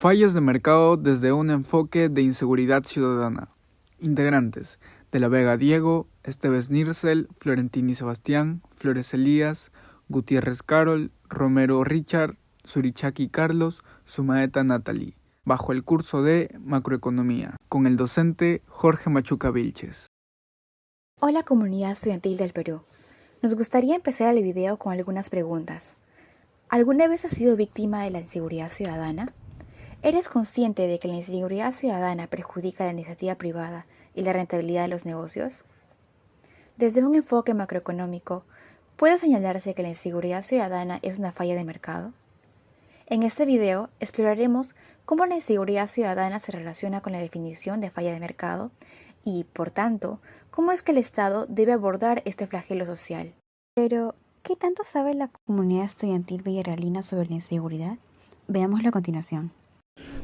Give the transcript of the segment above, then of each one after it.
Fallas de mercado desde un enfoque de inseguridad ciudadana. Integrantes: De la Vega Diego, Esteves Nircel, Florentini Sebastián, Flores Elías, Gutiérrez Carol, Romero Richard, Surichaki Carlos, Sumaeta Natalie, bajo el curso de Macroeconomía, con el docente Jorge Machuca Vilches. Hola comunidad estudiantil del Perú. Nos gustaría empezar el video con algunas preguntas. ¿Alguna vez has sido víctima de la inseguridad ciudadana? ¿Eres consciente de que la inseguridad ciudadana perjudica la iniciativa privada y la rentabilidad de los negocios? Desde un enfoque macroeconómico, ¿puede señalarse que la inseguridad ciudadana es una falla de mercado? En este video exploraremos cómo la inseguridad ciudadana se relaciona con la definición de falla de mercado y, por tanto, cómo es que el Estado debe abordar este flagelo social. Pero, ¿qué tanto sabe la comunidad estudiantil villarrealina sobre la inseguridad? Veámoslo a continuación.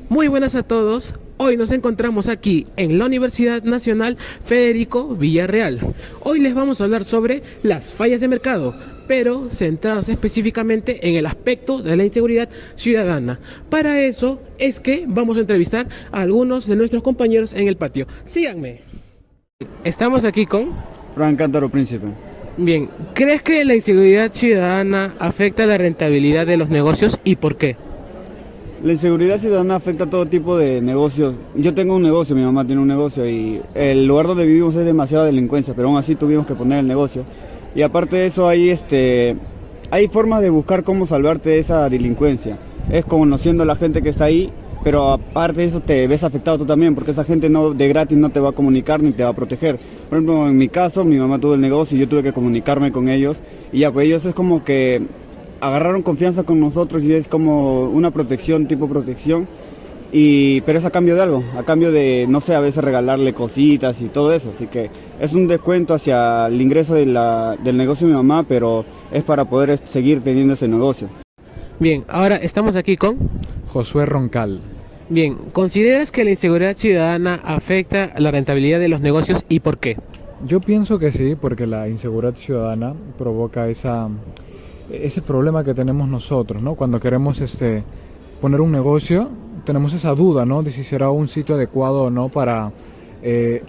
Muy buenas a todos, hoy nos encontramos aquí en la Universidad Nacional Federico Villarreal. Hoy les vamos a hablar sobre las fallas de mercado, pero centrados específicamente en el aspecto de la inseguridad ciudadana. Para eso es que vamos a entrevistar a algunos de nuestros compañeros en el patio. Síganme. Estamos aquí con Fran Cántaro Príncipe. Bien, ¿crees que la inseguridad ciudadana afecta la rentabilidad de los negocios y por qué? La inseguridad ciudadana afecta a todo tipo de negocios. Yo tengo un negocio, mi mamá tiene un negocio y el lugar donde vivimos es demasiada delincuencia, pero aún así tuvimos que poner el negocio. Y aparte de eso hay formas de buscar cómo salvarte de esa delincuencia. Es conociendo a la gente que está ahí, pero aparte de eso te ves afectado tú también, porque esa gente no de gratis no te va a comunicar ni te va a proteger. Por ejemplo, en mi caso, mi mamá tuvo el negocio y yo tuve que comunicarme con ellos y ya pues ellos es como que agarraron confianza con nosotros y es como una protección, tipo protección, pero es a cambio de algo, a cambio de, no sé, a veces regalarle cositas y todo eso, así que es un descuento hacia el ingreso del negocio de mi mamá, pero es para poder seguir teniendo ese negocio. Bien, ahora estamos aquí con Josué Roncal. Bien, ¿consideras que la inseguridad ciudadana afecta la rentabilidad de los negocios y por qué? Yo pienso que sí, porque la inseguridad ciudadana provoca ese problema que tenemos nosotros, ¿no? Cuando queremos poner un negocio, tenemos esa duda, ¿no? De si será un sitio adecuado o no para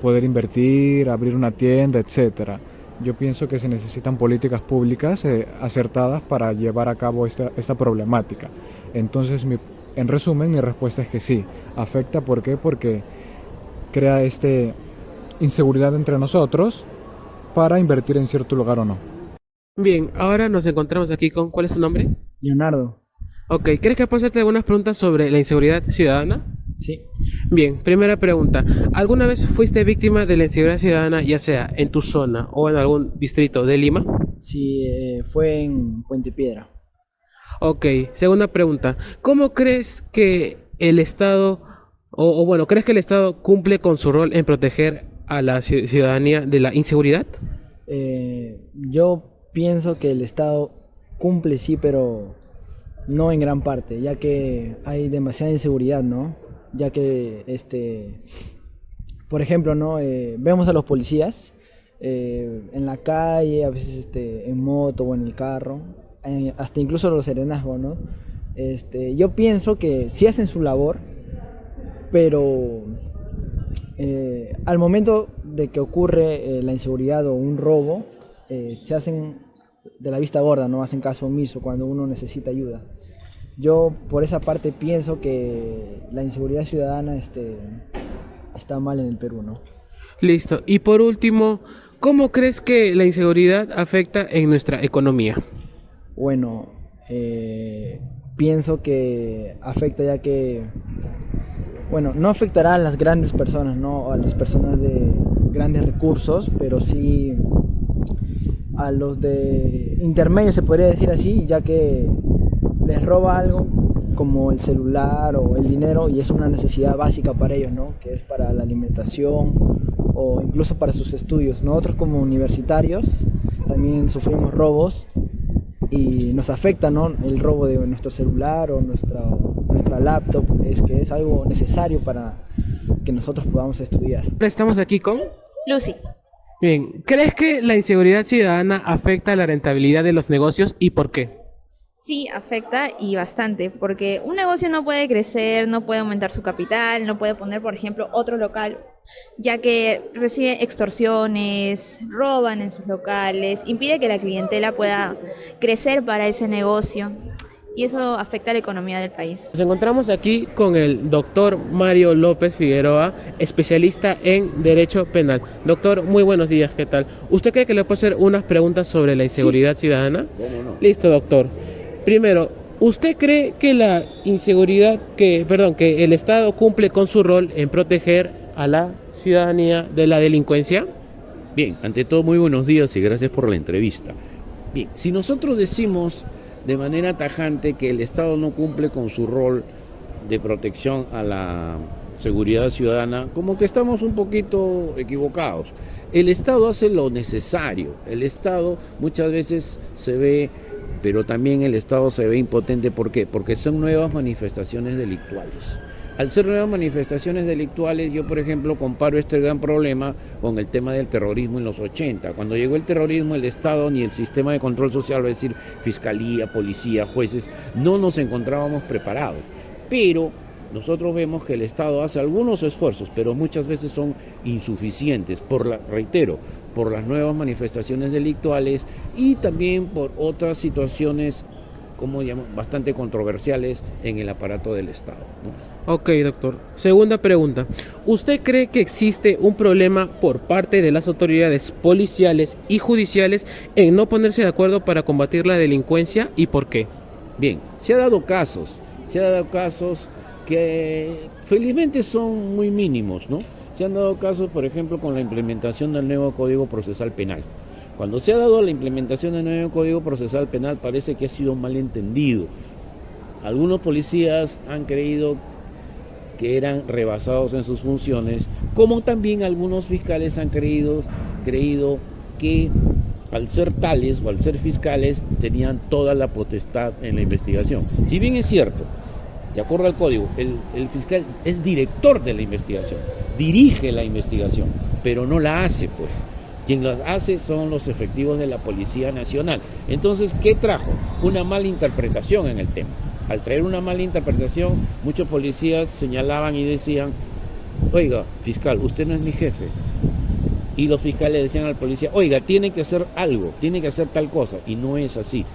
poder invertir, abrir una tienda, etcétera. Yo pienso que se necesitan políticas públicas acertadas para llevar a cabo esta problemática. Entonces, en resumen, mi respuesta es que sí, afecta. ¿Por qué? Porque crea inseguridad entre nosotros para invertir en cierto lugar o no. Bien, ahora nos encontramos aquí con... ¿Cuál es tu nombre? Leonardo. Ok, ¿quieres que pueda hacerte algunas preguntas sobre la inseguridad ciudadana? Sí. Bien, primera pregunta. ¿Alguna vez fuiste víctima de la inseguridad ciudadana, ya sea en tu zona o en algún distrito de Lima? Sí, fue en Puente Piedra. Ok, segunda pregunta. ¿Cómo crees que el Estado, crees que el Estado cumple con su rol en proteger a la ciudadanía de la inseguridad? Yo pienso que el Estado cumple sí, pero no en gran parte, ya que hay demasiada inseguridad, ¿no? Ya que, por ejemplo, ¿no? Vemos a los policías en la calle, a veces en moto o en el carro, hasta incluso los serenazgos, ¿no? Yo pienso que sí hacen su labor, pero al momento de que ocurre la inseguridad o un robo, se hacen de la vista gorda, no hacen caso omiso cuando uno necesita ayuda. Yo por esa parte pienso que la inseguridad ciudadana está mal en el Perú, ¿no? Listo. Y por último, ¿cómo crees que la inseguridad afecta en nuestra economía? Bueno, pienso que afecta ya que, bueno, no afectará a las grandes personas, ¿no? A las personas de grandes recursos, pero sí a los de intermedios, se podría decir así, ya que les roba algo como el celular o el dinero y es una necesidad básica para ellos, ¿no? Que es para la alimentación o incluso para sus estudios. Nosotros como universitarios también sufrimos robos y nos afecta, ¿no? El robo de nuestro celular o nuestra laptop, que es algo necesario para que nosotros podamos estudiar. Estamos aquí con Lucy. Bien, ¿crees que la inseguridad ciudadana afecta la rentabilidad de los negocios y por qué? Sí, afecta y bastante, porque un negocio no puede crecer, no puede aumentar su capital, no puede poner, por ejemplo, otro local, ya que recibe extorsiones, roban en sus locales, impide que la clientela pueda crecer para ese negocio y eso afecta a la economía del país. Nos encontramos aquí con el doctor Mario López Figueroa, especialista en Derecho Penal. Doctor, muy buenos días, ¿qué tal? ¿Usted cree que le puedo hacer unas preguntas sobre la inseguridad ciudadana? ¿Cómo no? Listo, doctor. Primero, ¿usted cree que que el Estado cumple con su rol en proteger a la ciudadanía de la delincuencia? Bien, ante todo muy buenos días y gracias por la entrevista. Bien, si nosotros decimos de manera tajante que el Estado no cumple con su rol de protección a la seguridad ciudadana, como que estamos un poquito equivocados. El Estado hace lo necesario, el Estado muchas veces se ve, pero también el Estado se ve impotente. ¿Por qué? Porque son nuevas manifestaciones delictuales. Al ser nuevas manifestaciones delictuales, yo por ejemplo comparo este gran problema con el tema del terrorismo en los 80. Cuando llegó el terrorismo, el Estado ni el sistema de control social, es decir, fiscalía, policía, jueces, no nos encontrábamos preparados. Pero nosotros vemos que el Estado hace algunos esfuerzos, pero muchas veces son insuficientes, reitero, por las nuevas manifestaciones delictuales y también por otras situaciones, como llaman, bastante controversiales en el aparato del Estado, ¿no? Ok, doctor. Segunda pregunta. ¿Usted cree que existe un problema por parte de las autoridades policiales y judiciales en no ponerse de acuerdo para combatir la delincuencia y por qué? Bien, se ha dado casos que felizmente son muy mínimos, ¿no? Se han dado casos, por ejemplo, con la implementación del nuevo Código Procesal Penal. Cuando se ha dado la implementación del nuevo Código Procesal Penal parece que ha sido mal entendido. Algunos policías han creído que eran rebasados en sus funciones, como también algunos fiscales han creído que al ser tales o al ser fiscales tenían toda la potestad en la investigación. Si bien es cierto, de acuerdo al código, el fiscal es director de la investigación, dirige la investigación, pero no la hace, pues. Quien la hace son los efectivos de la Policía Nacional. Entonces, ¿qué trajo? Una mala interpretación en el tema. Al traer una mala interpretación, muchos policías señalaban y decían: oiga, fiscal, usted no es mi jefe. Y los fiscales decían al policía: oiga, tiene que hacer algo, tiene que hacer tal cosa. Y no es así,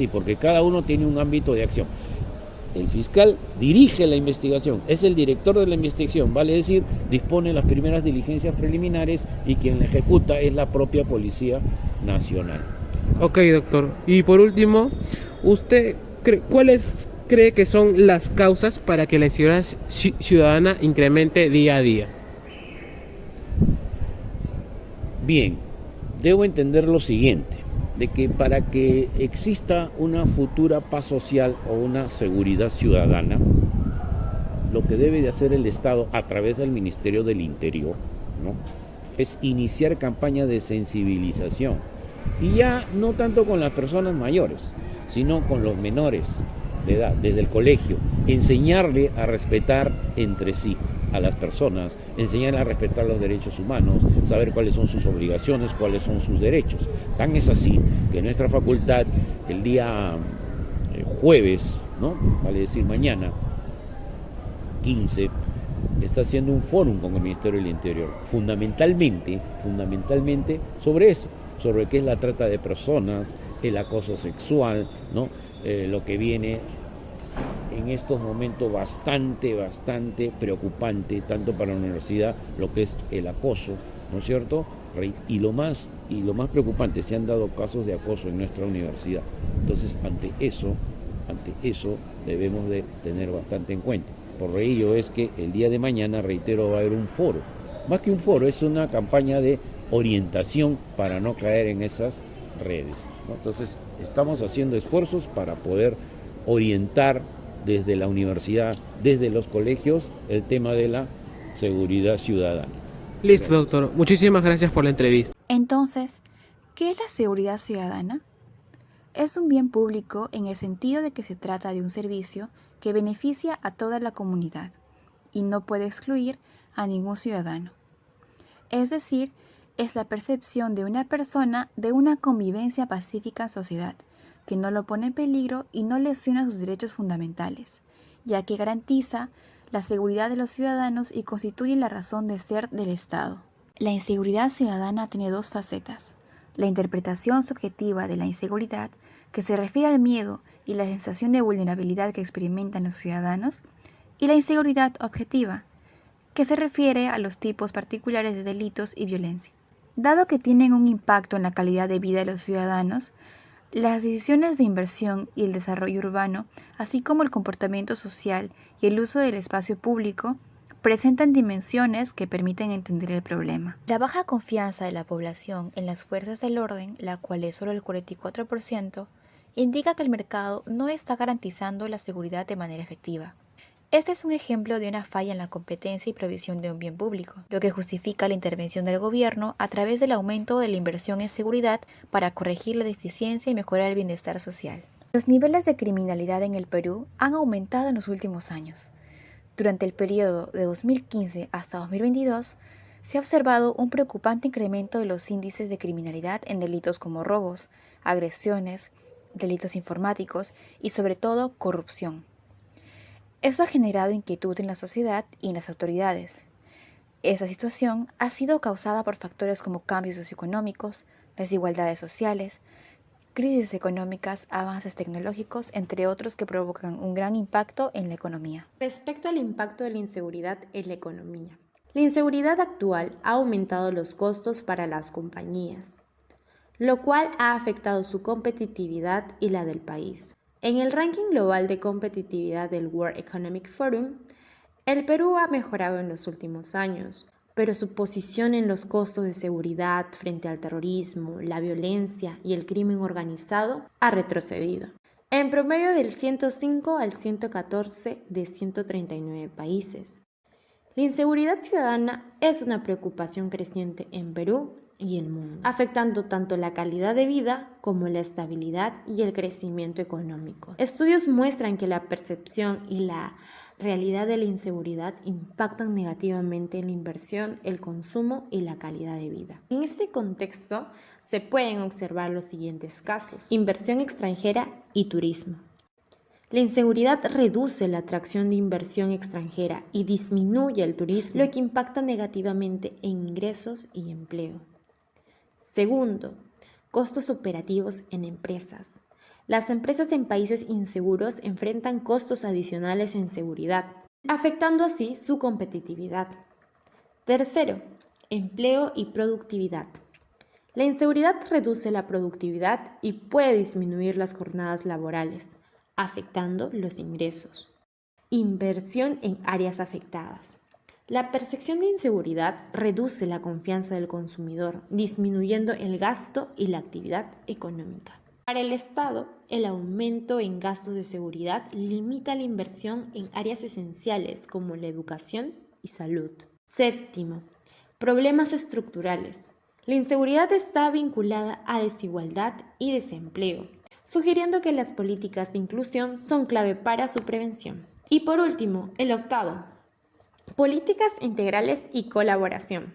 porque cada uno tiene un ámbito de acción. El fiscal dirige la investigación, es el director de la investigación, vale decir, dispone las primeras diligencias preliminares y quien la ejecuta es la propia Policía Nacional. Ok, doctor. Y por último, ¿usted cuáles cree que son las causas para que la inseguridad ciudadana incremente día a día? Bien, debo entender lo siguiente, de que para que exista una futura paz social o una seguridad ciudadana, lo que debe de hacer el Estado a través del Ministerio del Interior, ¿no?, es iniciar campañas de sensibilización. Y ya no tanto con las personas mayores, sino con los menores de edad, desde el colegio, enseñarle a respetar entre sí a las personas, enseñarle a respetar los derechos humanos, saber cuáles son sus obligaciones, cuáles son sus derechos. Tan es así que nuestra facultad el día jueves, ¿no?, vale decir mañana, 15, está haciendo un fórum con el Ministerio del Interior, fundamentalmente sobre eso, sobre qué es la trata de personas, el acoso sexual, ¿no?, lo que viene en estos momentos bastante preocupante, tanto para la universidad, lo que es el acoso, ¿no es cierto? Y lo más preocupante, se han dado casos de acoso en nuestra universidad. Entonces, ante eso debemos de tener bastante en cuenta. Por ello es que el día de mañana, reitero, va a haber un foro. Más que un foro, es una campaña de orientación para no caer en esas redes, ¿no? Entonces, estamos haciendo esfuerzos para poder orientar desde la universidad, desde los colegios, el tema de la seguridad ciudadana. Listo, doctor. Muchísimas gracias por la entrevista. Entonces, ¿qué es la seguridad ciudadana? Es un bien público en el sentido de que se trata de un servicio que beneficia a toda la comunidad y no puede excluir a ningún ciudadano. Es decir, es la percepción de una persona de una convivencia pacífica en sociedad, que no lo pone en peligro y no lesiona sus derechos fundamentales, ya que garantiza la seguridad de los ciudadanos y constituye la razón de ser del Estado. La inseguridad ciudadana tiene dos facetas: la interpretación subjetiva de la inseguridad, que se refiere al miedo y la sensación de vulnerabilidad que experimentan los ciudadanos, y la inseguridad objetiva, que se refiere a los tipos particulares de delitos y violencia. Dado que tienen un impacto en la calidad de vida de los ciudadanos, las decisiones de inversión y el desarrollo urbano, así como el comportamiento social y el uso del espacio público, presentan dimensiones que permiten entender el problema. La baja confianza de la población en las fuerzas del orden, la cual es solo el 44%, indica que el mercado no está garantizando la seguridad de manera efectiva. Este es un ejemplo de una falla en la competencia y provisión de un bien público, lo que justifica la intervención del gobierno a través del aumento de la inversión en seguridad para corregir la deficiencia y mejorar el bienestar social. Los niveles de criminalidad en el Perú han aumentado en los últimos años. Durante el periodo de 2015 hasta 2022, se ha observado un preocupante incremento de los índices de criminalidad en delitos como robos, agresiones, delitos informáticos y sobre todo corrupción. Eso ha generado inquietud en la sociedad y en las autoridades. Esa situación ha sido causada por factores como cambios socioeconómicos, desigualdades sociales, crisis económicas, avances tecnológicos, entre otros que provocan un gran impacto en la economía. Respecto al impacto de la inseguridad en la economía. La inseguridad actual ha aumentado los costos para las compañías, lo cual ha afectado su competitividad y la del país. En el ranking global de competitividad del World Economic Forum, el Perú ha mejorado en los últimos años, pero su posición en los costos de seguridad frente al terrorismo, la violencia y el crimen organizado ha retrocedido. En promedio del 105 al 114 de 139 países. La inseguridad ciudadana es una preocupación creciente en Perú y el mundo, afectando tanto la calidad de vida como la estabilidad y el crecimiento económico. Estudios muestran que la percepción y la realidad de la inseguridad impactan negativamente en la inversión, el consumo y la calidad de vida. En este contexto se pueden observar los siguientes casos: inversión extranjera y turismo. La inseguridad reduce la atracción de inversión extranjera y disminuye el turismo, lo que impacta negativamente en ingresos y empleo. Segundo, costos operativos en empresas. Las empresas en países inseguros enfrentan costos adicionales en seguridad, afectando así su competitividad. Tercero, empleo y productividad. La inseguridad reduce la productividad y puede disminuir las jornadas laborales, afectando los ingresos. Inversión en áreas afectadas. La percepción de inseguridad reduce la confianza del consumidor, disminuyendo el gasto y la actividad económica. Para el Estado, el aumento en gastos de seguridad limita la inversión en áreas esenciales como la educación y salud. Séptimo, problemas estructurales. La inseguridad está vinculada a desigualdad y desempleo, sugiriendo que las políticas de inclusión son clave para su prevención. Y por último, el octavo, políticas integrales y colaboración.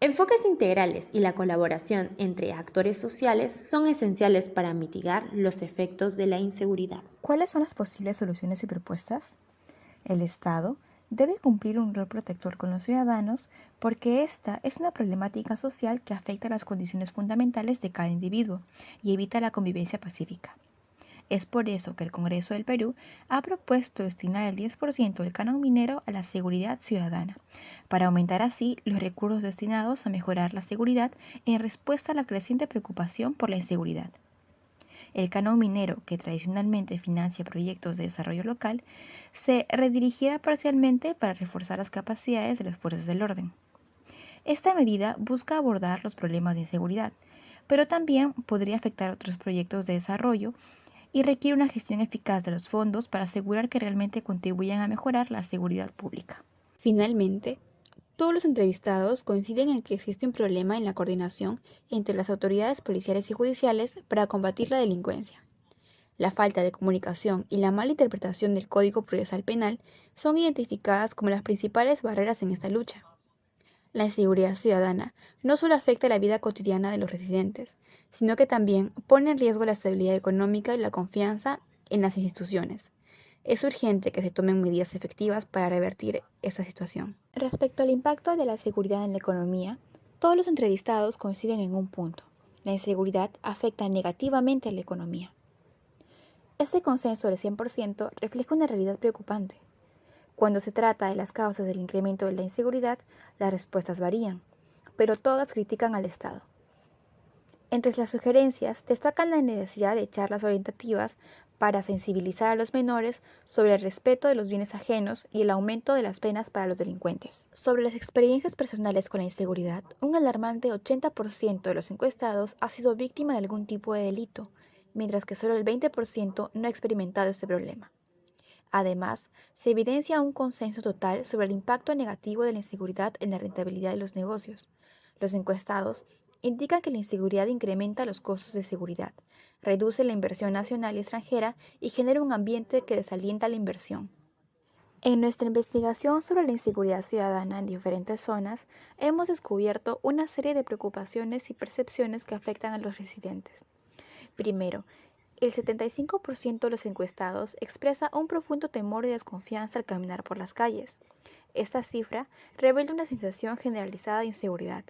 Enfoques integrales y la colaboración entre actores sociales son esenciales para mitigar los efectos de la inseguridad. ¿Cuáles son las posibles soluciones y propuestas? El Estado debe cumplir un rol protector con los ciudadanos porque esta es una problemática social que afecta las condiciones fundamentales de cada individuo y evita la convivencia pacífica. Es por eso que el Congreso del Perú ha propuesto destinar el 10% del canon minero a la seguridad ciudadana, para aumentar así los recursos destinados a mejorar la seguridad en respuesta a la creciente preocupación por la inseguridad. El canon minero, que tradicionalmente financia proyectos de desarrollo local, se redirigirá parcialmente para reforzar las capacidades de las fuerzas del orden. Esta medida busca abordar los problemas de inseguridad, pero también podría afectar otros proyectos de desarrollo y requiere una gestión eficaz de los fondos para asegurar que realmente contribuyan a mejorar la seguridad pública. Finalmente, todos los entrevistados coinciden en que existe un problema en la coordinación entre las autoridades policiales y judiciales para combatir la delincuencia. La falta de comunicación y la mala interpretación del Código Procesal Penal son identificadas como las principales barreras en esta lucha. La inseguridad ciudadana no solo afecta la vida cotidiana de los residentes, sino que también pone en riesgo la estabilidad económica y la confianza en las instituciones. Es urgente que se tomen medidas efectivas para revertir esta situación. Respecto al impacto de la seguridad en la economía, todos los entrevistados coinciden en un punto. La inseguridad afecta negativamente a la economía. Este consenso del 100% refleja una realidad preocupante. Cuando se trata de las causas del incremento de la inseguridad, las respuestas varían, pero todas critican al Estado. Entre las sugerencias destacan la necesidad de charlas orientativas para sensibilizar a los menores sobre el respeto de los bienes ajenos y el aumento de las penas para los delincuentes. Sobre las experiencias personales con la inseguridad, un alarmante 80% de los encuestados ha sido víctima de algún tipo de delito, mientras que solo el 20% no ha experimentado este problema. Además, se evidencia un consenso total sobre el impacto negativo de la inseguridad en la rentabilidad de los negocios. Los encuestados indican que la inseguridad incrementa los costos de seguridad, reduce la inversión nacional y extranjera y genera un ambiente que desalienta la inversión. En nuestra investigación sobre la inseguridad ciudadana en diferentes zonas, hemos descubierto una serie de preocupaciones y percepciones que afectan a los residentes. Primero, el 75% de los encuestados expresa un profundo temor y desconfianza al caminar por las calles. Esta cifra revela una sensación generalizada de inseguridad.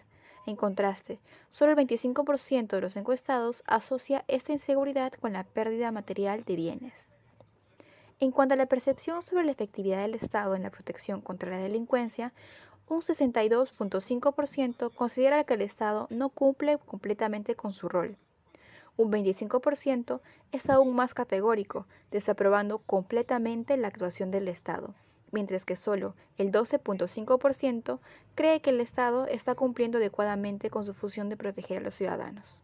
En contraste, solo el 25% de los encuestados asocia esta inseguridad con la pérdida material de bienes. En cuanto a la percepción sobre la efectividad del Estado en la protección contra la delincuencia, un 62.5% considera que el Estado no cumple completamente con su rol. Un 25% es aún más categórico, desaprobando completamente la actuación del Estado, mientras que solo el 12.5% cree que el Estado está cumpliendo adecuadamente con su función de proteger a los ciudadanos.